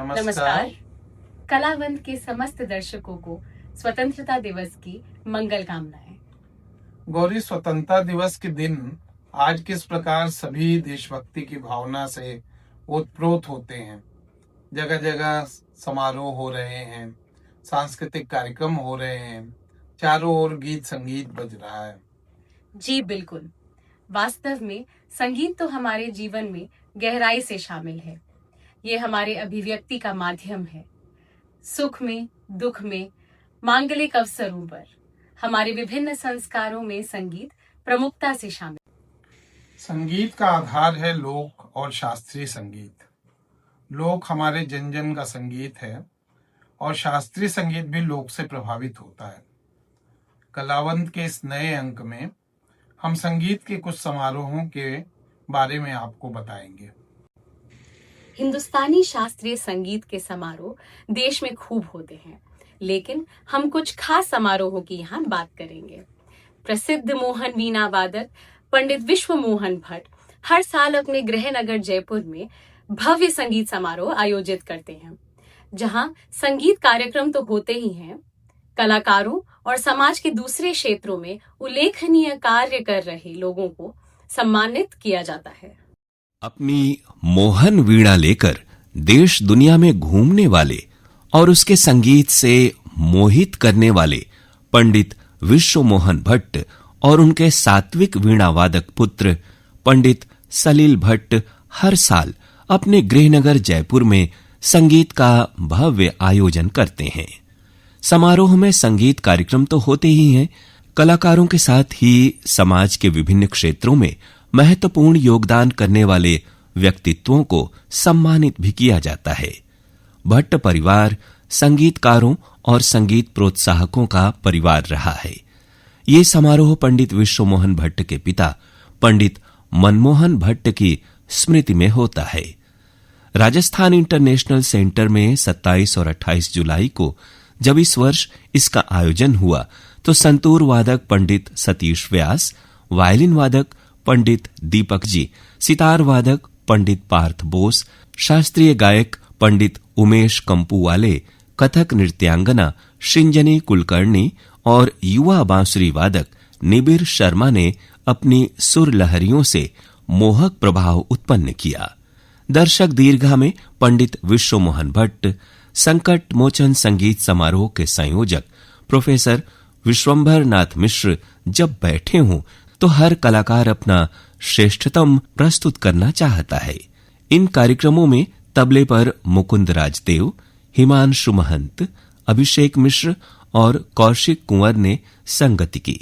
नमस्कार। कलावंत के समस्त दर्शकों को स्वतंत्रता दिवस की मंगल कामनाएं। गौरी, स्वतंत्रता दिवस के दिन आज किस प्रकार सभी देशभक्ति की भावना से ओतप्रोत होते हैं। जगह जगह समारोह हो रहे हैं, सांस्कृतिक कार्यक्रम हो रहे हैं, चारों ओर गीत संगीत बज रहा है। जी बिल्कुल, वास्तव में संगीत तो हमारे जीवन में गहराई से शामिल है। ये हमारे अभिव्यक्ति का माध्यम है। सुख में, दुख में, मांगलिक अवसरों पर हमारे विभिन्न संस्कारों में संगीत प्रमुखता से शामिल। संगीत का आधार है लोक और शास्त्रीय संगीत। लोक हमारे जन जन का संगीत है और शास्त्रीय संगीत भी लोक से प्रभावित होता है। कलावंत के इस नए अंक में हम संगीत के कुछ समारोहों के बारे में आपको बताएंगे। हिंदुस्तानी शास्त्रीय संगीत के समारोह देश में खूब होते हैं, लेकिन हम कुछ खास समारोहों की यहाँ बात करेंगे। प्रसिद्ध मोहन वीणा वादक पंडित विश्व मोहन भट्ट हर साल अपने गृह नगर जयपुर में भव्य संगीत समारोह आयोजित करते हैं, जहाँ संगीत कार्यक्रम तो होते ही हैं, कलाकारों और समाज के दूसरे क्षेत्रों में उल्लेखनीय कार्य कर रहे लोगों को सम्मानित किया जाता है। अपनी मोहन वीणा लेकर देश दुनिया में घूमने वाले और उसके संगीत से मोहित करने वाले पंडित विश्व मोहन भट्ट और उनके सात्विक वीणा वादक पुत्र पंडित सलील भट्ट हर साल अपने गृहनगर जयपुर में संगीत का भव्य आयोजन करते हैं। समारोह में संगीत कार्यक्रम तो होते ही हैं, कलाकारों के साथ ही समाज के विभिन्न क्षेत्रों में महत्वपूर्ण योगदान करने वाले व्यक्तित्वों को सम्मानित भी किया जाता है। भट्ट परिवार संगीतकारों और संगीत प्रोत्साहकों का परिवार रहा है। ये समारोह पंडित विश्व मोहन भट्ट के पिता पंडित मनमोहन भट्ट की स्मृति में होता है। राजस्थान इंटरनेशनल सेंटर में 27 और 28 जुलाई को जब इस वर्ष इसका आयोजन हुआ तो संतूर वादक पंडित सतीश व्यास, वायलिन वादक पंडित दीपक जी, सितार वादक पंडित पार्थ बोस, शास्त्रीय गायक पंडित उमेश कंपूवाले, कथक नृत्यांगना श्रृंजनी कुलकर्णी और युवा बांसुरी वादक निबिर शर्मा ने अपनी सुर लहरियों से मोहक प्रभाव उत्पन्न किया। दर्शक दीर्घा में पंडित विश्व मोहन भट्ट, संकट मोचन संगीत समारोह के संयोजक प्रोफेसर विश्वंभर नाथ मिश्र जब बैठे हों तो हर कलाकार अपना श्रेष्ठतम प्रस्तुत करना चाहता है। इन कार्यक्रमों में तबले पर मुकुंद राजदेव, हिमांशु महंत, अभिषेक मिश्र और कौशिक कुंवर ने संगति की।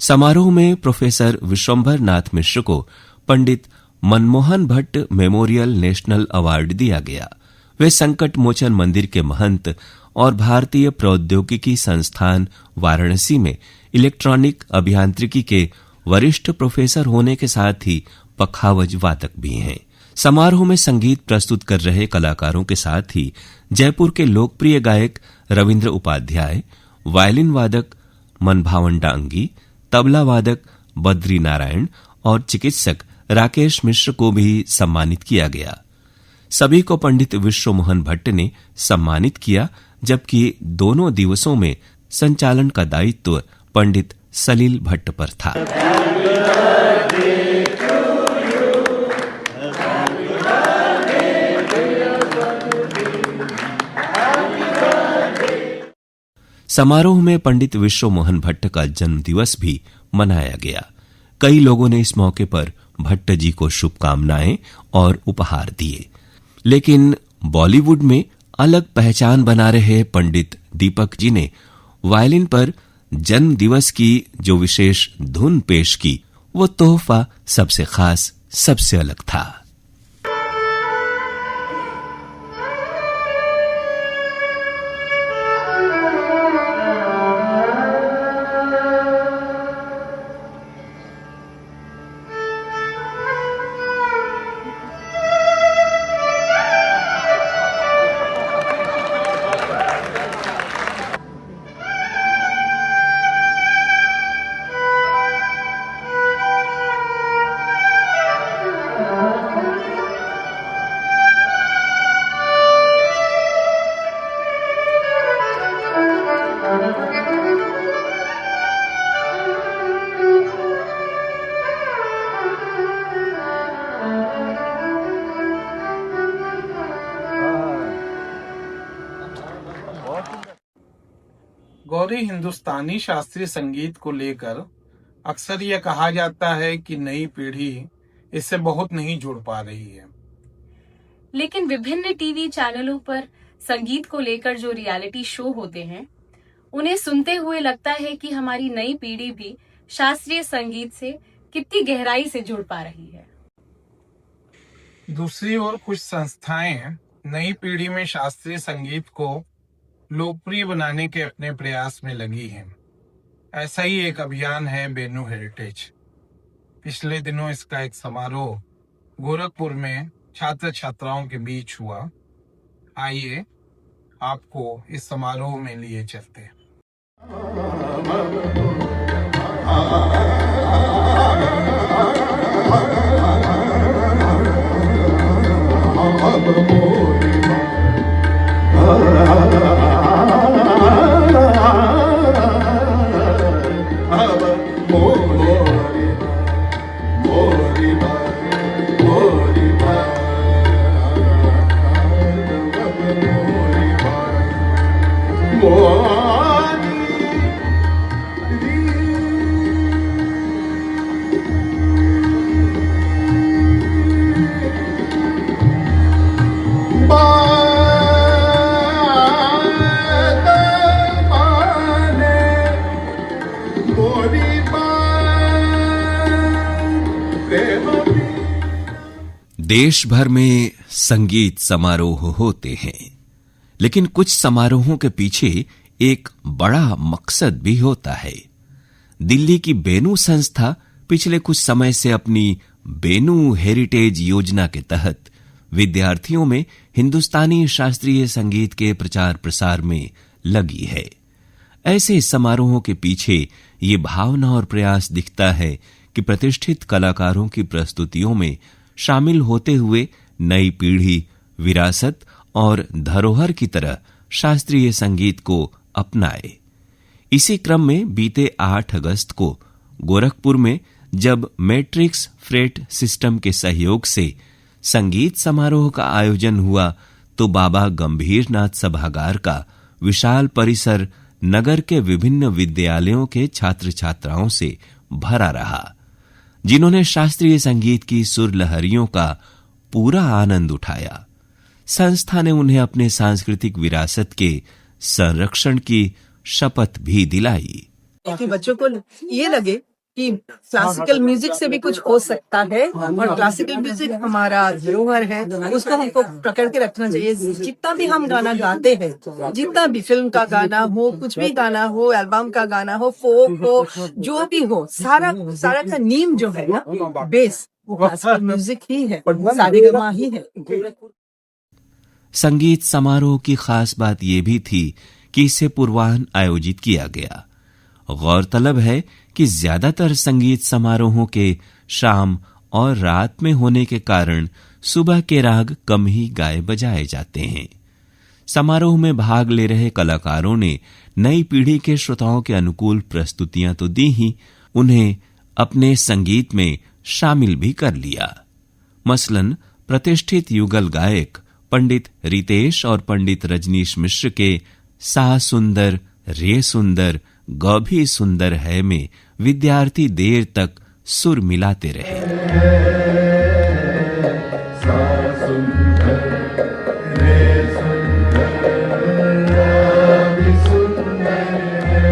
समारोह में प्रोफेसर विश्वंभर नाथ मिश्र को Pandit Manmohan Bhatt memorial national award दिया गया। वे संकट मोचन मंदिर के महंत और भारतीय प्रौद्योगिकी संस्थान वाराणसी में इलेक्ट्रॉनिक अभियांत्रिकी के वरिष्ठ प्रोफेसर होने के साथ ही पखावज वादक भी हैं। समारोह में संगीत प्रस्तुत कर रहे कलाकारों के साथ ही जयपुर के लोकप्रिय गायक रविंद्र उपाध्याय, वायलिन वादक मनभावन डांगी, तबला वादक बद्री नारायण और चिकित्सक राकेश मिश्र को भी सम्मानित किया गया। सभी को पंडित विश्व मोहन भट्ट ने सम्मानित किया, जबकि दोनों दिवसों में संचालन का दायित्व पंडित सलील भट्ट पर था। समारोह में पंडित विश्व मोहन भट्ट का जन्मदिवस भी मनाया गया। कई लोगों ने इस मौके पर भट्ट जी को शुभकामनाएं और उपहार दिए। लेकिन बॉलीवुड में अलग पहचान बना रहे पंडित दीपक जी ने वायलिन पर जन्म दिवस की जो विशेष धुन पेश की, वो तोहफा सबसे खास, सबसे अलग था। गौरी हिंदुस्तानी शास्त्रीय संगीत को लेकर अक्सर यह कहा जाता है कि नई पीढ़ी इससे बहुत नहीं जुड़ पा रही है। लेकिन विभिन्न टीवी चैनलों पर संगीत को लेकर जो रियलिटी शो होते हैं, उन्हें सुनते हुए लगता है कि हमारी नई पीढ़ी भी शास्त्रीय संगीत से कितनी गहराई से जुड़ पा रही है। दूसरी ओर कुछ संस्थाएं नई पीढ़ी में शास्त्रीय संगीत को लोकप्रिय बनाने के अपने प्रयास में लगी हैं। ऐसा ही एक अभियान है बेनू हेरिटेज। पिछले दिनों इसका एक समारोह गोरखपुर में छात्र छात्राओं के बीच हुआ। आइए आपको इस समारोह में लिए चलते हैं। देश भर में संगीत समारोह होते हैं, लेकिन कुछ समारोहों के पीछे एक बड़ा मकसद भी होता है। दिल्ली की बेनू संस्था पिछले कुछ समय से अपनी बेनू हेरिटेज योजना के तहत विद्यार्थियों में हिंदुस्तानी शास्त्रीय संगीत के प्रचार प्रसार में लगी है। ऐसे समारोहों के पीछे ये भावना और प्रयास दिखता है कि प्रतिष्ठित कलाकारों की प्रस्तुतियों में शामिल होते हुए नई पीढ़ी विरासत और धरोहर की तरह शास्त्रीय संगीत को अपनाए। इसी क्रम में बीते 8 अगस्त को गोरखपुर में जब मैट्रिक्स फ्रेट सिस्टम के सहयोग से संगीत समारोह का आयोजन हुआ तो बाबा गंभीरनाथ सभागार का विशाल परिसर नगर के विभिन्न विद्यालयों के छात्र छात्राओं से भरा रहा, जिन्होंने शास्त्रीय संगीत की सुर लहरियों का पूरा आनंद उठाया। संस्था ने उन्हें अपने सांस्कृतिक विरासत के संरक्षण की शपथ भी दिलाई। कि बच्चों को ये लगे कि क्लासिकल म्यूजिक से भी कुछ हो सकता है और क्लासिकल म्यूजिक हमारा धरोहर है, उसको हमको पकड़ के रखना चाहिए। जितना भी हम गाना गाते हैं, जितना भी फिल्म का गाना हो, कुछ भी गाना हो, एल्बम का गाना हो, फोक हो, जो भी हो, सारा का नीम जो है ना, बेस वो क्लासिकल म्यूजिक ही है, सारेगामा ही है। संगीत समारोह की खास बात यह भी थी कि इसे पूर्वाह्न आयोजित किया गया। गौरतलब है कि ज्यादातर संगीत समारोहों के शाम और रात में होने के कारण सुबह के राग कम ही गाए बजाए जाते हैं। समारोह में भाग ले रहे कलाकारों ने नई पीढ़ी के श्रोताओं के अनुकूल प्रस्तुतियां तो दी ही, उन्हें अपने संगीत में शामिल भी कर लिया। मसलन प्रतिष्ठित युगल गायक पंडित रितेश और पंडित रजनीश मिश्र के सा सुंदर रे सुंदर ग भी सुंदर है में विद्यार्थी देर तक सुर मिलाते रहे। सा सुंदर रे सुंदर ग भी सुंदर है,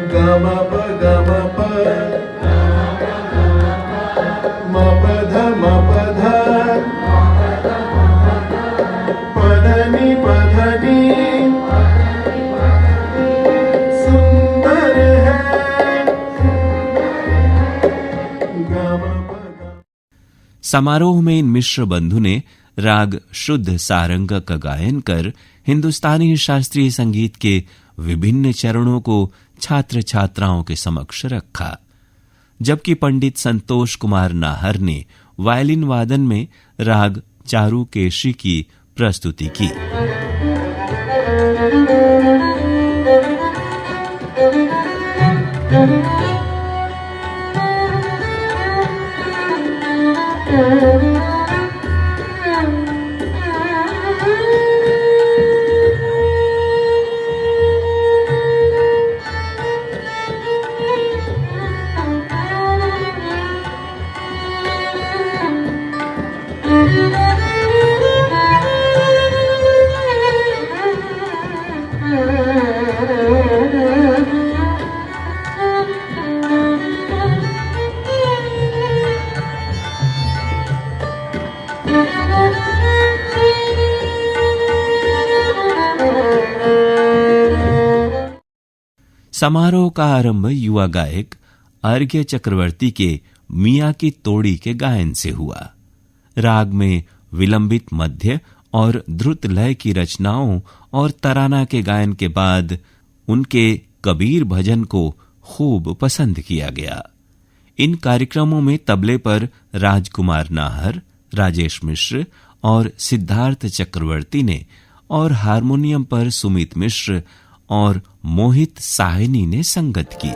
ग म प ग म प म प ध म प ध प ध नि प ध नि समारोह में इन मिश्र बंधु ने राग शुद्ध सारंग का गायन कर हिंदुस्तानी शास्त्रीय संगीत के विभिन्न चरणों को छात्र छात्राओं के समक्ष रखा, जबकि पंडित संतोष कुमार नाहर ने वायलिन वादन में राग चारुकेशी की प्रस्तुति की। समारोह का आरंभ युवा गायक अर्घ्य चक्रवर्ती के मियां की तोड़ी के गायन से हुआ। राग में विलंबित मध्य और द्रुत लय की रचनाओं और तराना के गायन के बाद उनके कबीर भजन को खूब पसंद किया गया। इन कार्यक्रमों में तबले पर राजकुमार नाहर, राजेश मिश्र और सिद्धार्थ चक्रवर्ती ने और हारमोनियम पर सुमित मिश्र और मोहित साहनी ने संगत की।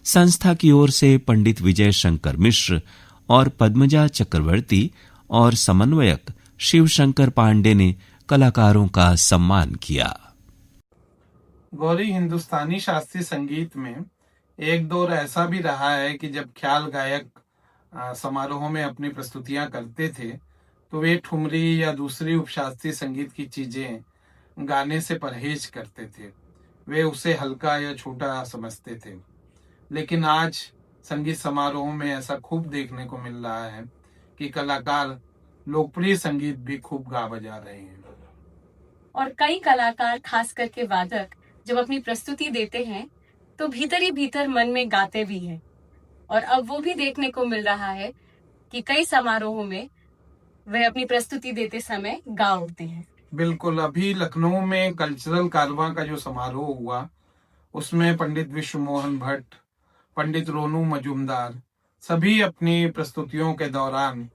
संस्था की ओर से पंडित विजय शंकर मिश्र और पद्मजा चक्रवर्ती और समन्वयक शिव शंकर पांडे ने कलाकारों का सम्मान किया। गौरी, हिंदुस्तानी शास्त्रीय संगीत में एक दौर ऐसा भी रहा है कि जब ख्याल गायक समारोहों में अपनी प्रस्तुतियां करते थे तो वे ठुमरी या दूसरी उपशास्त्रीय संगीत की चीजें गाने से परहेज करते थे। वे उसे हल्का या छोटा समझते थे। लेकिन आज संगीत समारोहों में ऐसा खूब देखने को मिल रहा है कि कलाकार लोकप्रिय संगीत भी खूब गा बजा रहे हैं। और कई कलाकार, खास करके वादक, जब अपनी प्रस्तुति देते हैं तो भीतर ही भीतर मन में गाते भी हैं। और अब वो भी देखने को मिल रहा है कि कई समारोहों में वे अपनी प्रस्तुति देते समय गा उठते हैं। बिल्कुल, अभी लखनऊ में कल्चरल कारवां का जो समारोह हुआ उसमें पंडित विश्व मोहन भट्ट, पंडित रोनू मजूमदार सभी अपनी प्रस्तुतियों के दौरान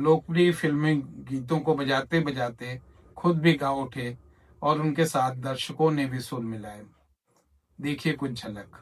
लोकप्रिय फिल्मी गीतों को बजाते बजाते खुद भी गा उठे और उनके साथ दर्शकों ने भी सुर मिलाए। देखिए कुछ झलक।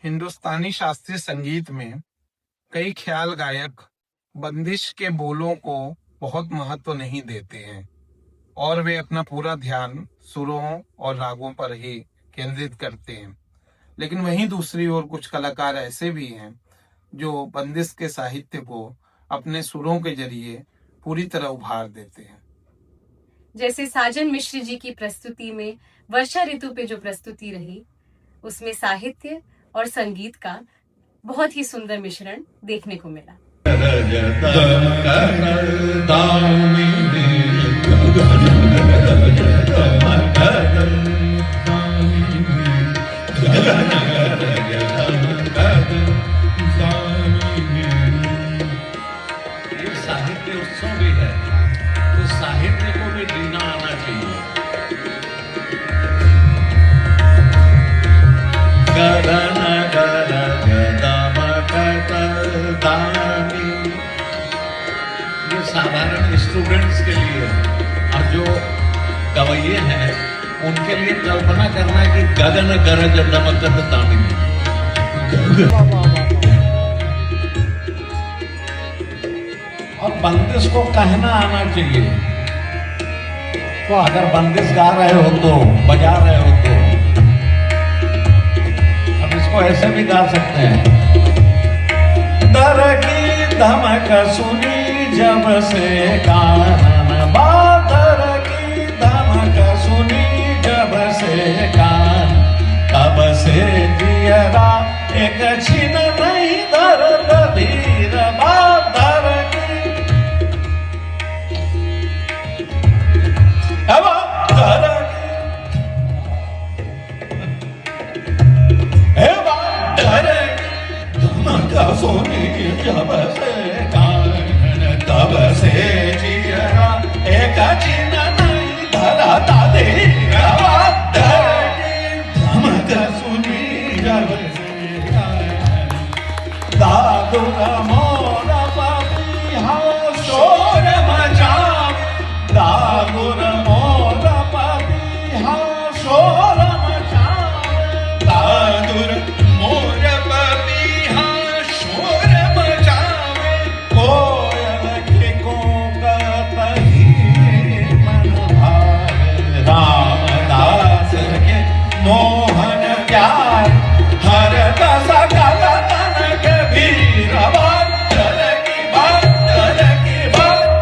हिंदुस्तानी शास्त्रीय संगीत में कई ख्याल गायक बंदिश के बोलों को बहुत महत्व नहीं देते हैं और वे अपना पूरा ध्यान सुरों और रागों पर ही केंद्रित करते हैं। लेकिन वहीं दूसरी ओर कुछ कलाकार ऐसे भी हैं जो बंदिश के साहित्य को अपने सुरों के जरिए पूरी तरह उभार देते हैं। जैसे साजन मिश्र जी की प्रस्तुति में वर्षा ऋतु पे जो प्रस्तुति रही, उसमें साहित्य और संगीत का बहुत ही सुंदर मिश्रण देखने को मिला। ये साहित्य उत्सव भी है, तो साहित्य को भी जीना आना चाहिए। गगन गगन गदम कतदानी, ये साधारण स्टूडेंट्स के लिए और जो गवैये हैं उनके लिए कल्पना करना है कि गगन गरज दमकत दामिनी, और बंदिश को कहना आना चाहिए। तो अगर बंदिश गा रहे हो तो, बजा रहे हो तो, अब इसको ऐसे भी गा सकते हैं। दर की धमक सुनी जब से कान, बादर की धमक सुनी जब से कान, तब से जियरा एक छिन नहीं दर्द धीर, बादर की अब दर धमक सुनी जब से कान, तब से जियरा एक छिन नहीं धरता धीर, बादर की धमक सुनी जब से कान, दादुर मोर पबिहा शोर मचावे, दादुर मोर पबिहा शोर मचावे, दादुर मोर पबिहा शोर मचावे, कोयल के कोकत ही मन भावे, रामदास के मोहन प्यार हर दस गगन के वीर, बादल की बादल की बादल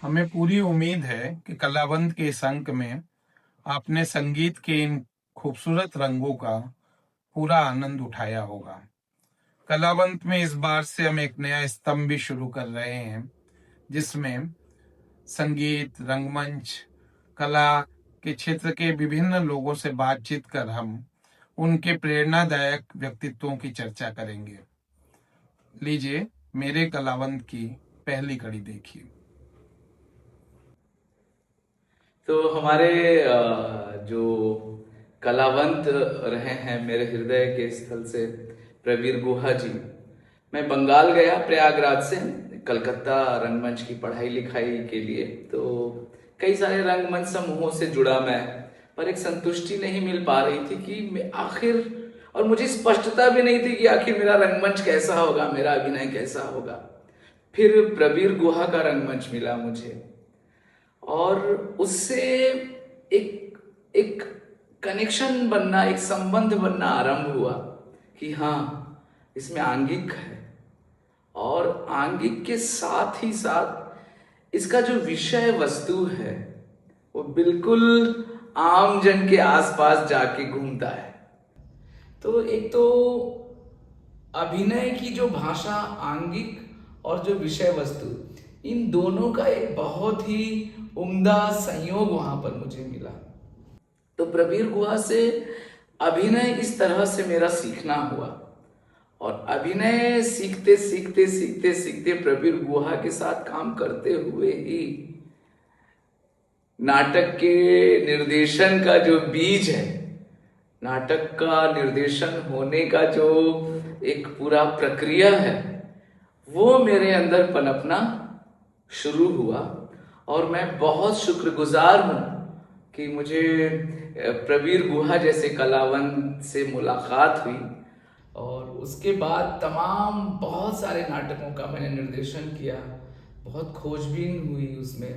हमें पूरी उम्मीद है कि कलावंत के इस अंक में आपने संगीत के इन खूबसूरत रंगों का पूरा आनंद उठाया होगा। कलावंत में इस बार से हम एक नया स्तंभ भी शुरू कर रहे हैं, जिसमें संगीत, रंगमंच, कला के क्षेत्र के विभिन्न लोगों से बातचीत कर हम उनके प्रेरणादायक व्यक्तित्वों की चर्चा करेंगे। लीजिए मेरे कलावंत की पहली कड़ी देखिए। तो हमारे जो कलावंत रहे हैं मेरे हृदय के स्थल से, प्रवीर गुहा जी। मैं बंगाल गया प्रयागराज से कलकत्ता रंगमंच की पढ़ाई लिखाई के लिए, तो कई सारे रंगमंच समूहों से जुड़ा मैं, पर एक संतुष्टि नहीं मिल पा रही थी कि मैं आखिर, और मुझे स्पष्टता भी नहीं थी कि आखिर मेरा रंगमंच कैसा होगा, मेरा अभिनय कैसा होगा। फिर प्रवीर गुहा का रंगमंच मिला मुझे, और उससे एक कनेक्शन बनना, एक संबंध बनना आरंभ हुआ कि हाँ, इसमें आंगिक है, और आंगिक के साथ ही साथ इसका जो विषय वस्तु है वो बिल्कुल आम जन के आसपास जाके घूमता है। तो एक तो अभिनय की जो भाषा, आंगिक और जो विषय वस्तु, इन दोनों का एक बहुत ही उम्दा संयोग वहां पर मुझे मिला। तो प्रवीर गुहा से अभिनय इस तरह से मेरा सीखना हुआ, और अभिनय सीखते सीखते सीखते सीखते प्रवीर गुहा के साथ काम करते हुए ही नाटक के निर्देशन का जो बीज है, नाटक का निर्देशन होने का जो एक पूरा प्रक्रिया है, वो मेरे अंदर पनपना शुरू हुआ। और मैं बहुत शुक्रगुजार हूं कि मुझे प्रवीर गुहा जैसे कलावंत से मुलाकात हुई, और उसके बाद तमाम बहुत सारे नाटकों का मैंने निर्देशन किया, बहुत खोजबीन हुई उसमें।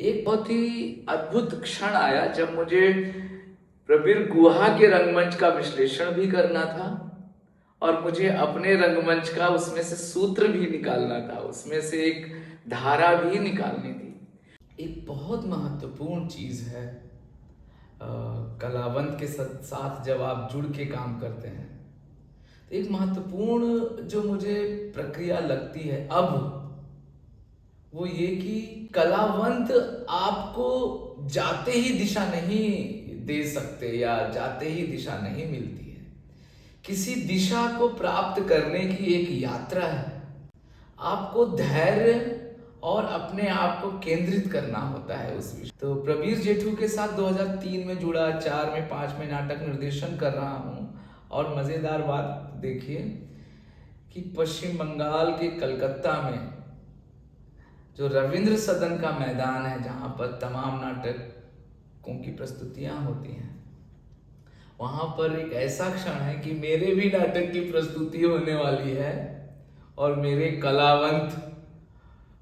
एक बहुत ही अद्भुत क्षण आया जब मुझे प्रवीर गुहा के रंगमंच का विश्लेषण भी करना था और मुझे अपने रंगमंच का उसमें से सूत्र भी निकालना था, उसमें से एक धारा भी निकालनी थी। एक बहुत महत्वपूर्ण चीज है कलावंत के साथ जब आप जुड़ के काम करते हैं, तो एक महत्वपूर्ण जो मुझे प्रक्रिया लगती है अब, वो ये कि कलावंत आपको जाते ही दिशा नहीं दे सकते या जाते ही दिशा नहीं मिलती है। किसी दिशा को प्राप्त करने की एक यात्रा है। आपको धैर्य और अपने आप को केंद्रित करना होता है उस विषय। तो प्रवीर जेठू के साथ 2003 में जुड़ा, 4 में 5 में नाटक निर्देशन कर रहा हूँ। और मजेदार बात देखिए कि पश्चिम बंगाल के कलकत्ता में जो रविंद्र सदन का मैदान है, जहाँ पर तमाम नाटकों की प्रस्तुतियां होती हैं, वहां पर एक ऐसा क्षण है कि मेरे भी नाटक की प्रस्तुति होने वाली है और मेरे कलावंत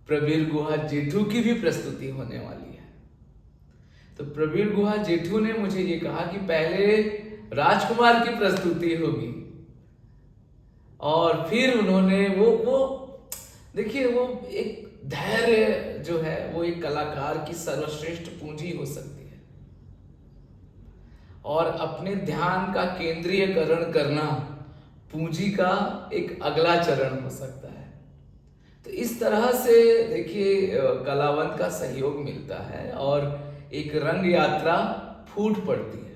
प्रवीर गुहा जेठू की भी प्रस्तुति होने वाली है। तो प्रवीर गुहा जेठू ने मुझे ये कहा कि पहले राजकुमार की प्रस्तुति होगी और फिर उन्होंने वो देखिए, वो एक धैर्य जो है वो एक कलाकार की सर्वश्रेष्ठ पूंजी हो सकती है। और अपने ध्यान का केंद्रीयकरण करना पूंजी का एक अगला चरण हो सकता है। तो इस तरह से देखिए कलावंत का सहयोग मिलता है और एक रंग यात्रा फूट पड़ती है।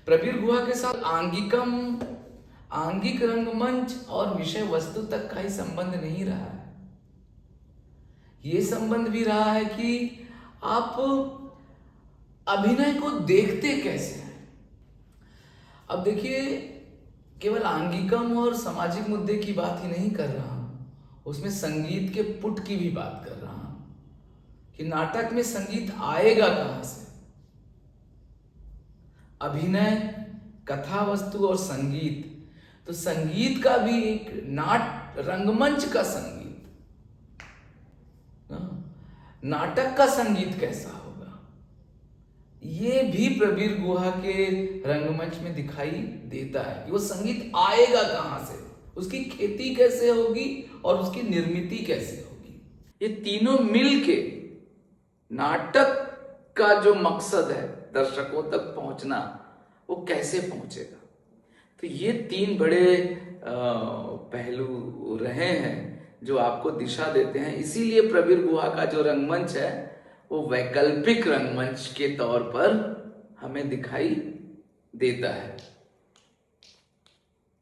प्रवीर गुहा के साथ आंगिक रंगमंच और विषय वस्तु तक का ही संबंध नहीं रहा है। ये संबंध भी रहा है कि आप अभिनय को देखते कैसे हैं। अब देखिए, केवल आंगिकम और सामाजिक मुद्दे की बात ही नहीं कर रहा हूं, उसमें संगीत के पुट की भी बात कर रहा हूं कि नाटक में संगीत आएगा कहां से। अभिनय, कथा वस्तु और संगीत, तो संगीत का भी एक रंगमंच का संगीत, नाटक का संगीत कैसा होगा, ये भी प्रवीर गुहा के रंगमंच में दिखाई देता है कि वो संगीत आएगा कहां से, उसकी खेती कैसे होगी और उसकी निर्मिति कैसे होगी। ये तीनों मिलके नाटक का जो मकसद है दर्शकों तक पहुंचना, वो कैसे पहुंचेगा। तो ये 3 बड़े पहलू रहे हैं जो आपको दिशा देते हैं। इसीलिए प्रवीर गुहा का जो रंगमंच है वो वैकल्पिक रंगमंच के तौर पर हमें दिखाई देता है।